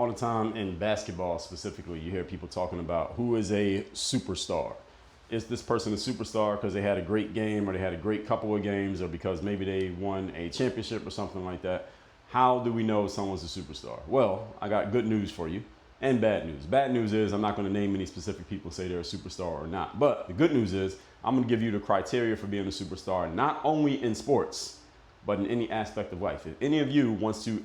All the time in basketball specifically, you hear people talking about who is a superstar. Is this person a superstar because they had a great game or they had a great couple of games or because maybe they won a championship or something like that? How do we know someone's a superstar? Well, I got good news for you and bad news. Bad news is I'm not going to name any specific people and say they're a superstar or not. But the good news is I'm going to give you the criteria for being a superstar, not only in sports, but in any aspect of life. If any of you wants to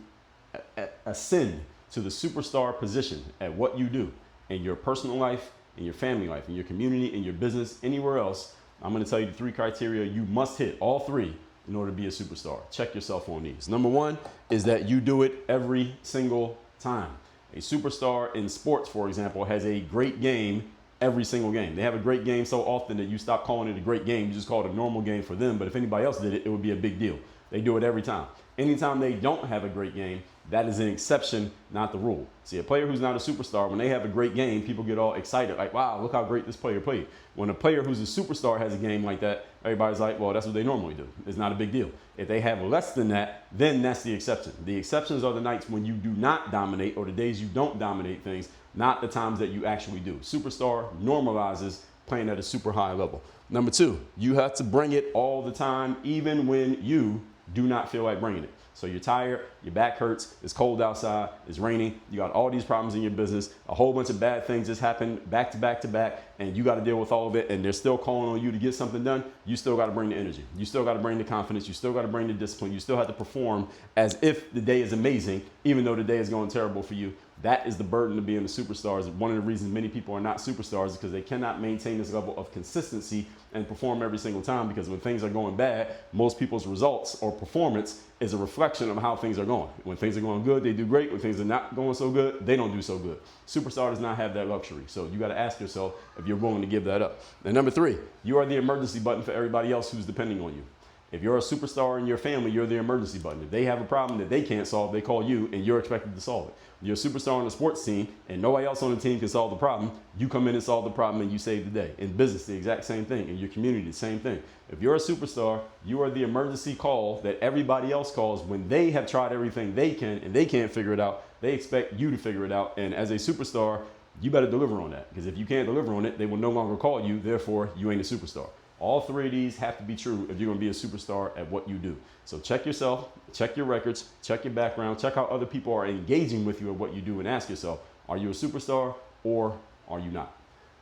ascend to the superstar position at what you do in your personal life, in your family life, in your community, in your business, anywhere else, I'm going to tell you the 3 criteria you must hit, all 3, in order to be a superstar. Check yourself on these. Number 1 is that you do it every single time. A superstar in sports, for example, has a great game every single game. They have a great game so often that you stop calling it a great game. You just call it a normal game for them. But if anybody else did it, it would be a big deal. They do it every time. Anytime they don't have a great game, that is an exception, not the rule. See, a player who's not a superstar, when they have a great game, people get all excited, like, wow, look how great this player played. When a player who's a superstar has a game like that, everybody's like, well, that's what they normally do. It's not a big deal. If they have less than that, then that's the exception. The exceptions are the nights when you do not dominate or the days you don't dominate things, not the times that you actually do. Superstar normalizes playing at a super high level. Number 2, you have to bring it all the time, even when you do not feel like bringing it. So you're tired, your back hurts, it's cold outside, it's raining, you got all these problems in your business, a whole bunch of bad things just happen back to back to back, and you got to deal with all of it, and they're still calling on you to get something done. You still got to bring the energy. You still got to bring the confidence. You still got to bring the discipline. You still have to perform as if the day is amazing, even though the day is going terrible for you. That is the burden of being a superstar. One of the reasons many people are not superstars is because they cannot maintain this level of consistency and perform every single time, because when things are going bad, most people's results or performance is a reflection of how things are going. When things are going good, they do great. When things are not going so good, they don't do so good. Superstar does not have that luxury. So you got to ask yourself if you're willing to give that up. And number 3, you are the emergency button for everybody else who's depending on you. If you're a superstar in your family, you're the emergency button. If they have a problem that they can't solve, they call you and you're expected to solve it. You're a superstar on the sports team and nobody else on the team can solve the problem. You come in and solve the problem and you save the day. In business, the exact same thing. In your community, the same thing. If you're a superstar, you are the emergency call that everybody else calls when they have tried everything they can and they can't figure it out. They expect you to figure it out. And as a superstar, you better deliver on that, because if you can't deliver on it, they will no longer call you. Therefore, you ain't a superstar. All 3 of these have to be true if you're going to be a superstar at what you do. So check yourself, check your records, check your background, check how other people are engaging with you at what you do, and ask yourself, are you a superstar or are you not?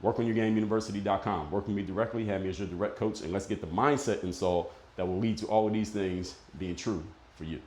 WorkOnYourGameUniversity.com. Work with me directly, have me as your direct coach, and let's get the mindset installed that will lead to all of these things being true for you.